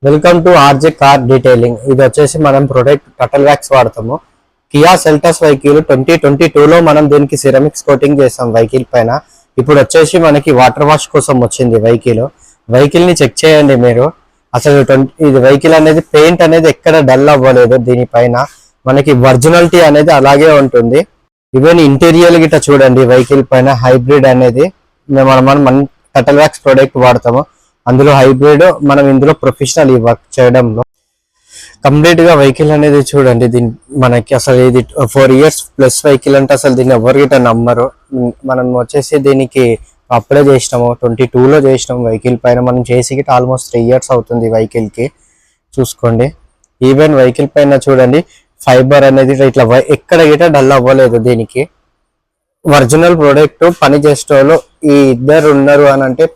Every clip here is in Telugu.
Welcome to RJ car detailing. ఇది వచ్చేసి మనం ప్రొడక్ట్ టటల్ వ్యాక్స్ వాడతాము. కియా సెల్టాస్ వెహికల్ 2022లో మనం దీనికి సిరమిక్స్ కోటింగ్ చేస్తాం వెహికల్ పైన. ఇప్పుడు వచ్చేసి మనకి వాటర్ వాష్ కోసం వచ్చింది వెహికల్ ని చెక్ చేయండి మీరు. అసలు ఇది వెహికల్ అనేది పెయింట్ అనేది ఎక్కడ డల్ అవ్వలేదు. దీనిపైన మనకి ఒరిజినాలిటీ అనేది అలాగే ఉంటుంది. ఈవెన్ ఇంటీరియర్ గిట్ట చూడండి, వెహికల్ పైన హైబ్రిడ్ అనేది మనం టటల్ వ్యాక్స్ ప్రొడక్ట్ వాడతాము. అందులో హైబ్రిడ్, మనం ఇందులో ప్రొఫెషనల్ ఈ వర్క్ చేయడంలో కంప్లీట్ గా వెహికల్ అనేది చూడండి. దీని మనకి అసలు ఇది 4 years ప్లస్ వెహికల్ అంటే అసలు దీన్ని ఎవరిగిట నమ్మరు. మనం వచ్చేసి దీనికి అప్లై చేసినాము, 22లో చేసినాము. వెహికల్ పైన మనం చేసి ఆల్మోస్ట్ 3 years అవుతుంది వెహికల్ కి. చూసుకోండి, ఈవెన్ వెహికల్ పైన చూడండి ఫైబర్ అనేది ఇట్లా ఎక్కడ గిట డల్ అవ్వలేదు. దీనికి ఒరిజినల్ ప్రోడక్ట్ పని చేసేటోళ్ళు ఈ ఇద్దరు ఉన్నారు అని అంటే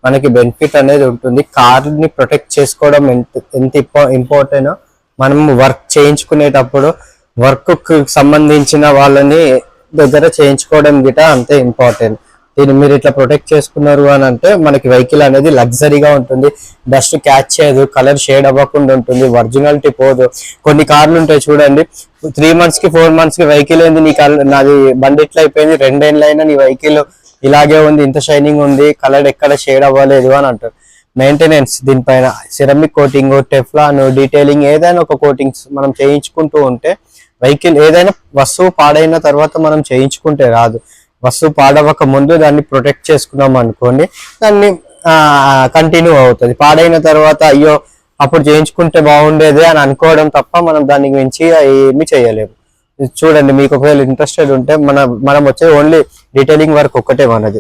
మనకి బెనిఫిట్ అనేది ఉంటుంది. కార్ ని ప్రొటెక్ట్ చేసుకోవడం ఎంత ఇంపార్టెంట్. మనం వర్క్ చేయించుకునేటప్పుడు వర్క్ కు సంబంధించిన వాళ్ళని దగ్గర చేయించుకోవడం గిట అంతే ఇంపార్టెంట్. దీన్ని మీరు ఇట్లా ప్రొటెక్ట్ చేసుకున్నారు అని అంటే మనకి వెహికల్ అనేది లగ్జరీగా ఉంటుంది. డస్ట్ క్యాచ్ చేయదు, కలర్ షేడ్ అవ్వకుండా ఉంటుంది, ఒరిజినాలిటీ పోదు. కొన్ని కార్లు ఉంటాయి చూడండి, 3 months కి 4 months కి వెహికల్ ఏంది నీ నాది బండి ఇట్లా అయిపోయింది, 2 ఏళ్ళైనా నీ వెహికల్ ఇలాగే ఉంది, ఇంత షైనింగ్ ఉంది, కలర్ ఎక్కడ షేడ్ అవ్వలేదు అని అంటారు. మెయింటెనెన్స్ దీనిపైన సిరమిక్ కోటింగ్, టెఫ్లాన్, డీటెయిలింగ్ ఏదైనా ఒక కోటింగ్స్ మనం చేయించుకుంటూ ఉంటే వెహికల్ ఏదైనా వస్తువు పాడైన తర్వాత మనం చేయించుకుంటే రాదు. వస్తువు పాడవక ముందు దాన్ని ప్రొటెక్ట్ చేసుకున్నాం అనుకోండి, దాన్ని కంటిన్యూ అవుతుంది. పాడైన తర్వాత అయ్యో అప్పుడు చేయించుకుంటే బాగుండేది అని అనుకోవడం తప్ప మనం దానికి మించి ఏమీ చేయలేము. చూడండి, మీకు ఒకవేళ ఇంట్రెస్టెడ్ ఉంటే మనం వచ్చే ఓన్లీ డీటెయిలింగ్ వర్క్ ఒక్కటే మనది.